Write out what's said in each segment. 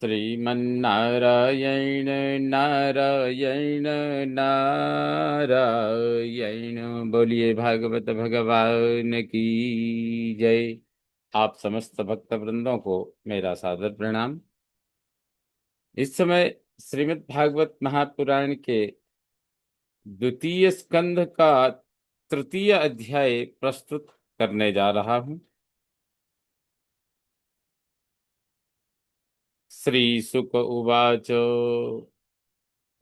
श्रीमन्नारायण नारायण नारायण। बोलिए भागवत भगवान की जय। आप समस्त भक्त वृंदों को मेरा सादर प्रणाम। इस समय श्रीमद् भागवत महापुराण के द्वितीय स्कंध का तृतीय अध्याय प्रस्तुत करने जा रहा हूं। श्री सुक उवाच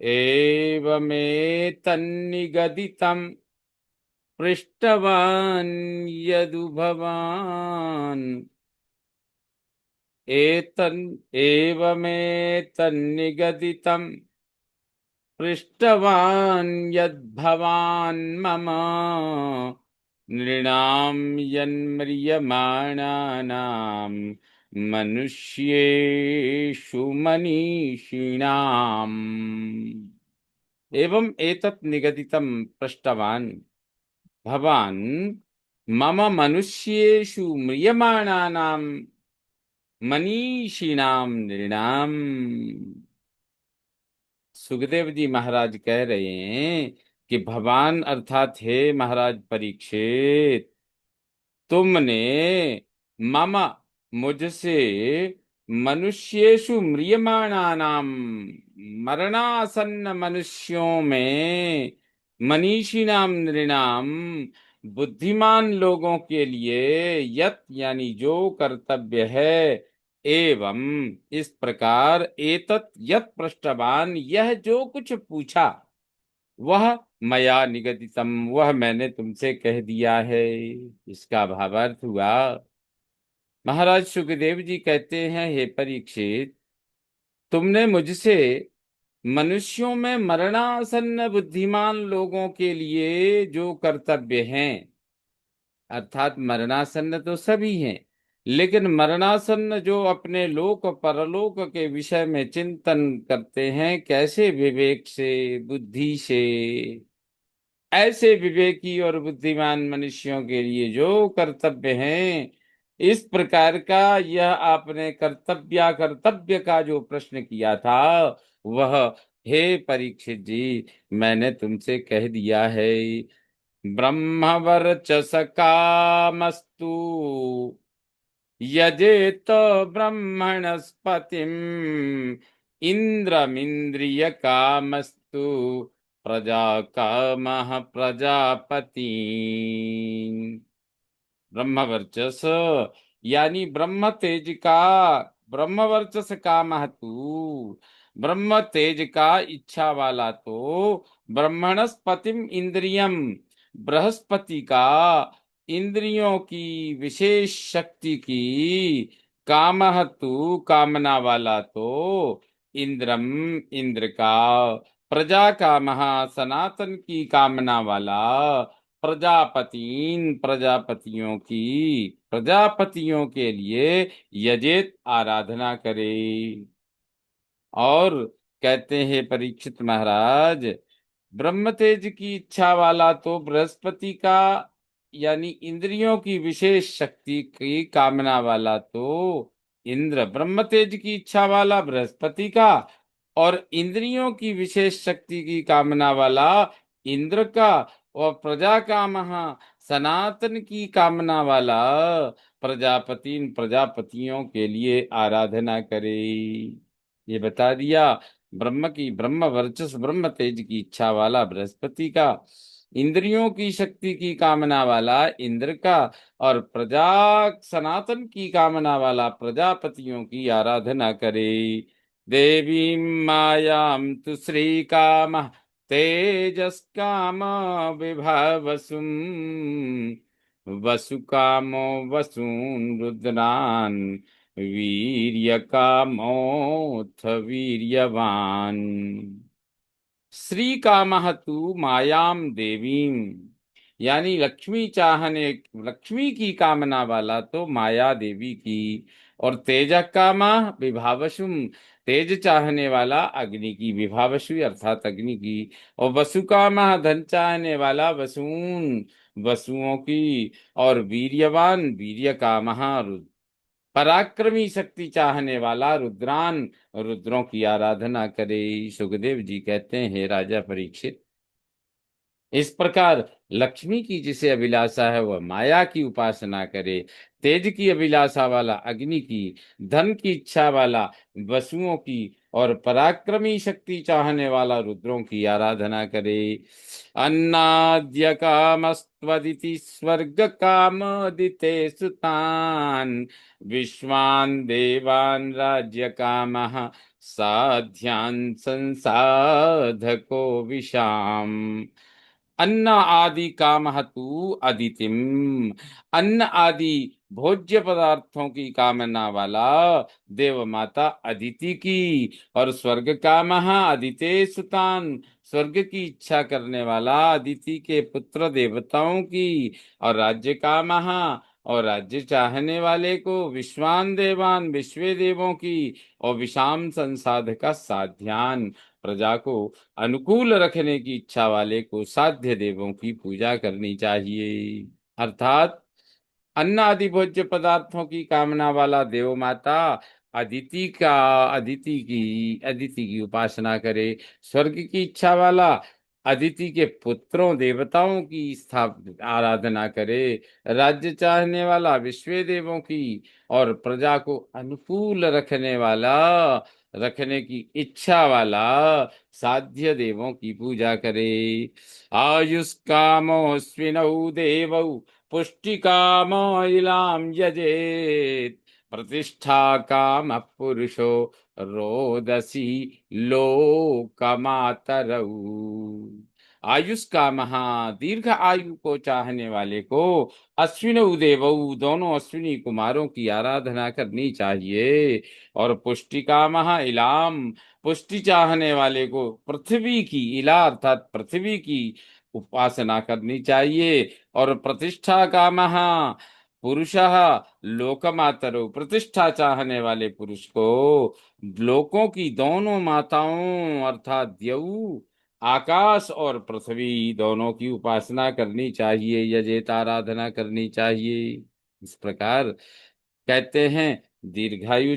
एवमेतन्निगदितं पृष्टवान् यदुभवान् एतन् एवमेतन्निगदितं पृष्टवान् यद्भवान् मम नृणां यन्म्रियमाणानां मनुष्येषु मनीषिणाम्। एवं एतत् निगदितं पृष्टवान् भवान् मम मनुष्येषु म्रियमाणानां मनीषिणां नृणाम्। सुखदेव जी महाराज कह रहे हैं कि भगवान अर्थात हे महाराज परीक्षित, तुमने मम मुझसे मनुष्येषु म्रियमाणानाम मरणासन्न मनुष्यों में मनीषिणाम नृणाम बुद्धिमान लोगों के लिए यत यानी जो कर्तव्य है एवं इस प्रकार एतत् यत पृष्ठवान यह जो कुछ पूछा वह मया निगदितम वह मैंने तुमसे कह दिया है। इसका भावार्थ हुआ, महाराज सुखदेव जी कहते हैं हे परीक्षित, तुमने मुझसे मनुष्यों में मरणासन्न बुद्धिमान लोगों के लिए जो कर्तव्य हैं, अर्थात मरणासन्न तो सभी हैं, लेकिन मरणासन्न जो अपने लोक परलोक के विषय में चिंतन करते हैं, कैसे विवेक से बुद्धि से, ऐसे विवेकी और बुद्धिमान मनुष्यों के लिए जो कर्तव्य हैं, इस प्रकार का यह आपने कर्तव्य का जो प्रश्न किया था वह हे परीक्षित जी मैंने तुमसे कह दिया है। ब्रह्मवर्चस कामस्तु यजेत ब्रह्मणस्पतिम् इंद्रमिंद्रिय कामस्तु प्रजा कामः प्रजापति। ब्रह्मवर्चस यानी ब्रह्म तेज का, ब्रह्मवर्चस कामः तू ब्रह्म तेज का इच्छा वाला तो ब्रह्मणस्पतिम इंद्रियम बृहस्पति का इंद्रियों की विशेष शक्ति की, कामः तू कामना वाला तो इंद्रम इंद्र का, प्रजा का महा सनातन की कामना वाला प्रजापतीन प्रजापतियों की, प्रजापतियों के लिए यजेत आराधना करे। और कहते हैं परीक्षित महाराज, ब्रह्म तेज की इच्छा वाला तो बृहस्पति का यानी इंद्रियों की विशेष शक्ति की कामना वाला तो इंद्र, ब्रह्म तेज की इच्छा वाला बृहस्पति का और इंद्रियों की विशेष शक्ति की कामना वाला इंद्र का, और प्रजा का महा सनातन की कामना वाला प्रजापति इन प्रजापतियों के लिए आराधना करे। ये बता दिया, ब्रह्म की ब्रह्म वर्चस ब्रह्म तेज की इच्छा वाला बृहस्पति का, इंद्रियों की शक्ति की कामना वाला इंद्र का, और प्रजा सनातन की कामना वाला प्रजापतियों की आराधना करे। देवी मायां तु श्री काम तेजस काम विभावसुम वसु कामो वसून रुद्रान वीर्य कामोऽथ वीर्यवान। श्री कामः तू मायाम देवीम यानी लक्ष्मी चाहने, लक्ष्मी की कामना वाला तो माया देवी की, और तेज कामा विभावसुम तेज चाहने वाला अग्नि की, विभावसु अर्थात अग्नि की, और वसु कामा धन चाहने वाला वसून वसुओं की, और वीर्यवान वीर्य कामः पराक्रमी शक्ति चाहने वाला रुद्रान, रुद्रों की आराधना करे। सुखदेव जी कहते हैं, हे राजा परीक्षित, इस प्रकार लक्ष्मी की जिसे अभिलाषा है वह माया की उपासना करे, तेज की अभिलाषा वाला अग्नि की, धन की इच्छा वाला वसुओं की, और पराक्रमी शक्ति चाहने वाला रुद्रों की आराधना करे। अन्नाद्य कामस्त्वदिति स्वर्ग कामदिते सुतान, विश्वान देवान राज्य कामः साध्यान् संसाधको विशाम। अन्न आदि काम तू अदितिम, अन्न आदि भोज्य पदार्थों की कामना वाला देव माता अदिति की, और स्वर्ग कामः अदिते सुतान, स्वर्ग की इच्छा करने वाला अदिति के पुत्र देवताओं की, और राज्य कामः, और राज्य चाहने वाले को विश्वान देवान, विश्व देवों की, और विषाम संसाध का साध्यान, प्रजा को अनुकूल रखने की इच्छा वाले को साध्य देवों की पूजा करनी चाहिए। अर्थात अन्न आदि भोज्य पदार्थों की कामना वाला देव माता अदिति का, अदिति की उपासना करे। स्वर्ग की इच्छा वाला अदिति के पुत्रों देवताओं की आराधना करे। राज्य चाहने वाला विश्व देवों की, और प्रजा को अनुकूल रखने की इच्छा वाला साध्य देवों की पूजा करे। आयुष्कामोऽश्विनौ देवौ पुष्टिकामो इलाम यजेत, प्रतिष्ठा काम पुरुषो रोदसी लोकमातरऊ। आयुष का महा, दीर्घ आयु को चाहने वाले को अश्विन देवऊ, दोनों अश्विनी कुमारों की आराधना करनी चाहिए। और पुष्टि का महा इलाम, पुष्टि चाहने वाले को पृथ्वी की, इला अर्थात पृथ्वी की उपासना करनी चाहिए। और प्रतिष्ठा का महा पुरुषः लोकमातरो, प्रतिष्ठा चाहने वाले पुरुष को लोकों की दोनों माताओं अर्थात द्यऊ, आकाश और पृथ्वी दोनों की उपासना करनी चाहिए, यजेत आराधना करनी चाहिए। इस प्रकार कहते हैं, दीर्घायु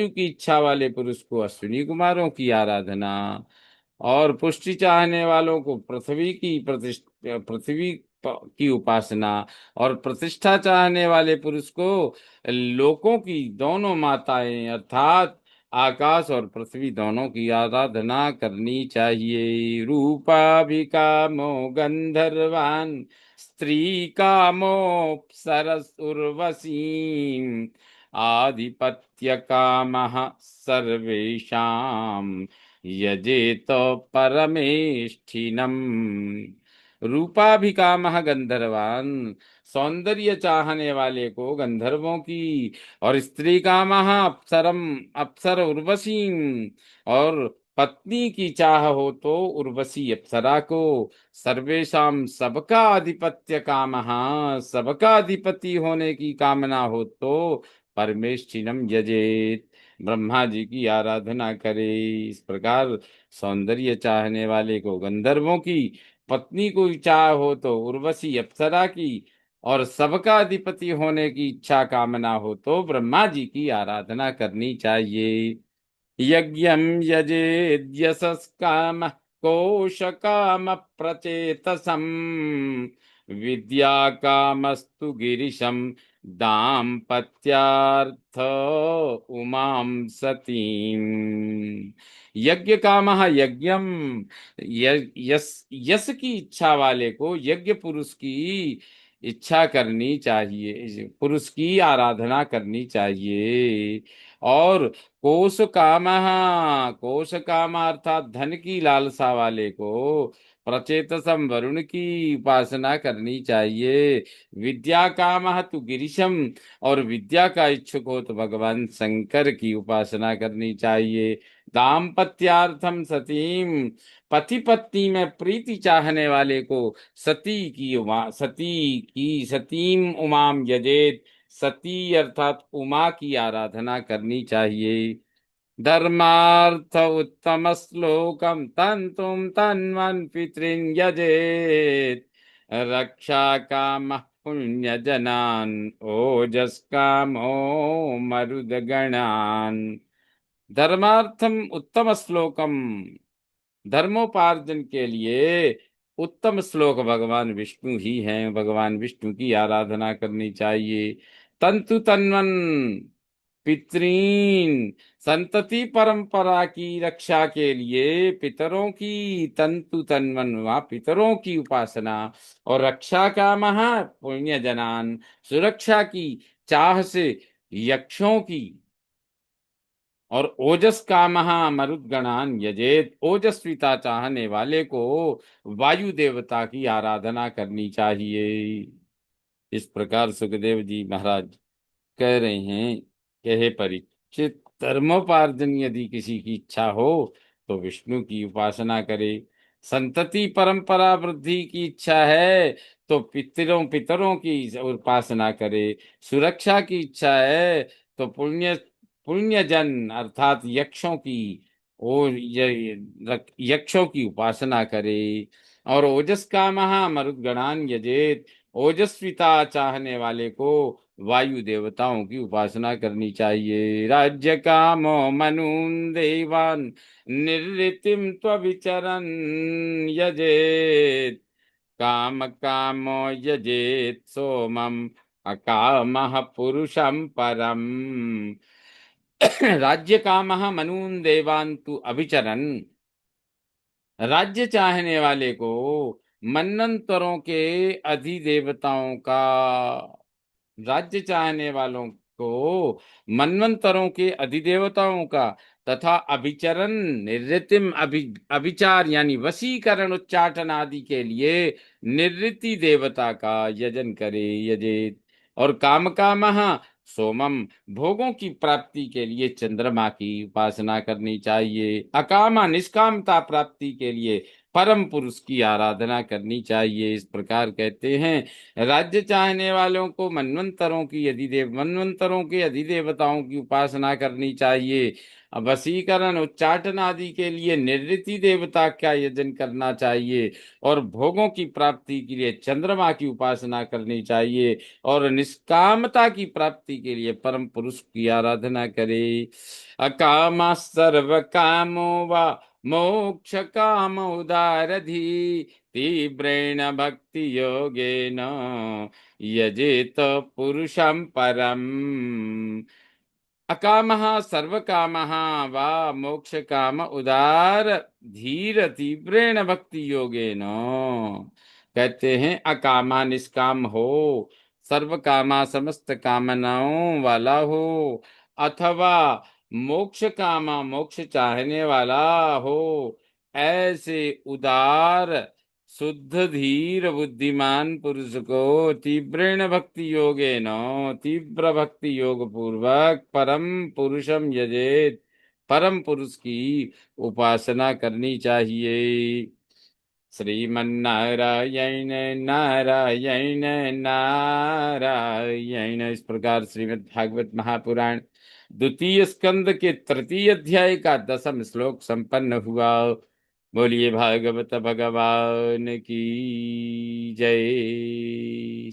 की इच्छा वाले पुरुष को अश्विनी कुमारों की आराधना, और पुष्टि चाहने वालों को पृथ्वी की उपासना, और प्रतिष्ठा चाहने वाले पुरुष को लोकों की दोनों माताएं अर्थात आकाश और पृथ्वी दोनों की आराधना करनी चाहिए। रूपाभिकामो गंधर्वान, स्त्री कामोऽप्सरस उर्वशीं, आधिपत्य कामः सर्वेषां यजेत परमेष्ठिनम्। रूपाभिकामः गंधर्वान, सौंदर्य चाहने वाले को गंधर्वों की, और स्त्री कामः अप्सर उर्वशीं, और पत्नी की चाह हो तो उर्वशी अप्सरा को, सर्वेशम सबका आधिपत्य कामः, सबका अधिपति होने की कामना हो तो परमेष्ठिनम यजेत, ब्रह्मा जी की आराधना करे। इस प्रकार सौंदर्य चाहने वाले को गंधर्वों की, पत्नी को चाह हो तो उर्वशी अप्सरा की, और सबका अधिपति होने की इच्छा कामना हो तो ब्रह्मा जी की आराधना करनी चाहिए। यज्ञं यजेद्यशस्कामः कोशकाम प्रचेतसम्, विद्याकामस्तु गिरिशं दाम्पत्यार्थ उमां सतीम्। यज्ञ कामः यज्ञम, यश की इच्छा वाले को यज्ञ पुरुष की इच्छा करनी चाहिए, पुरुष की आराधना करनी चाहिए। और कोश काम अर्थात धन की लालसा वाले को प्रचेतसम, वरुण की उपासना करनी चाहिए। विद्या काम तु गिरीशम, और विद्या का इच्छुक हो तो भगवान शंकर की उपासना करनी चाहिए। दाम्पत्यार्थम सतीम, पति पत्नी में प्रीति चाहने वाले को सतीम उमाम यजेत, सती अर्थात उमा की आराधना करनी चाहिए। धर्मार्थ उत्तम श्लोकम तंतुम तन्वन पितृन यजेत, रक्षा काम पुण्य जनान ओजस कामो मरुद गणान। धर्मार्थम उत्तम श्लोकम, धर्मोपार्जन के लिए उत्तम श्लोक भगवान विष्णु ही हैं। भगवान विष्णु की आराधना करनी चाहिए। तंतु तन्वन पितरीन, संतति परंपरा की रक्षा के लिए पितरों की तंतु तन्वन, वहाँ पितरों की उपासना और रक्षा का महा पुण्य जनान, सुरक्षा की चाह से यक्षों की, और ओजस का महा मरुद्गणान यजेत, ओजस्विता चाहने वाले को वायु देवता की आराधना करनी चाहिए। इस प्रकार सुखदेव जी महाराज कह रहे हैं कि हे परीक्षित, धर्मोपार्जन यदि किसी की इच्छा हो तो विष्णु की उपासना करे। संतति परंपरा वृद्धि की इच्छा है तो पितरों पितरों की उपासना करे। सुरक्षा की इच्छा है तो पुण्य जन अर्थात यक्षों की, और यक्षों की उपासना करे। और ओजस का महा मरुद्गणान यजेत, ओजस्विता चाहने वाले को वायु देवताओं की उपासना करनी चाहिए। राज्य कामो मनुन देवान निर्ऋतिम त्वविचरन् यजेत, काम कामो यजेत सोमम अकामः पुरुषं परम। राज्य कामः मनून देवान तु अभिचरन्, राज्य चाहने वाले को मन्वंतरों के अधिदेवताओं का, राज्य चाहने वालों को मन्वंतरों के अधिदेवताओं का तथा अभिचरण निर्ऋतिम अभिचार यानी वशीकरण उच्चाटन आदि के लिए निर्ऋति देवता का यजन करे, यजेत। और काम का महा सोमम, भोगों की प्राप्ति के लिए चंद्रमा की उपासना करनी चाहिए। अकामा निष्कामता प्राप्ति के लिए परम पुरुष की आराधना करनी चाहिए। इस प्रकार कहते हैं राज्य चाहने वालों को मन्वंतरों के अधिदेवताओं की उपासना करनी चाहिए। वशीकरण उच्चाटन आदि के लिए निर्ऋति देवता का यजन करना चाहिए। और भोगों की प्राप्ति के लिए चंद्रमा की उपासना करनी चाहिए। और निष्कामता की प्राप्ति के लिए परम पुरुष की आराधना करे। अकामा सर्व कामो वा मोक्ष काम उदारधी, तीव्रेण भक्ति योगेन यजेत पुरुषं परम। अकामः सर्वकामः वा मोक्ष काम उदार धीर तीव्रेण भक्ति योगेन, कहते हैं अकामा निष्काम हो, सर्व कामा समस्त कामनाओं वाला हो, अथवा मोक्ष कामा मोक्ष चाहने वाला हो, ऐसे उदार शुद्ध धीर बुद्धिमान पुरुष को तीव्रेण भक्ति योगे न, तीव्र भक्ति योग पूर्वक परम पुरुषम यजेत, परम पुरुष की उपासना करनी चाहिए। श्रीमन्नारायण नारायण नारायण। इस प्रकार श्रीमद् भागवत महापुराण द्वितीय स्कंद के तृतीय अध्याय का 10वां श्लोक संपन्न हुआ। बोलिए भागवत भगवान की जय।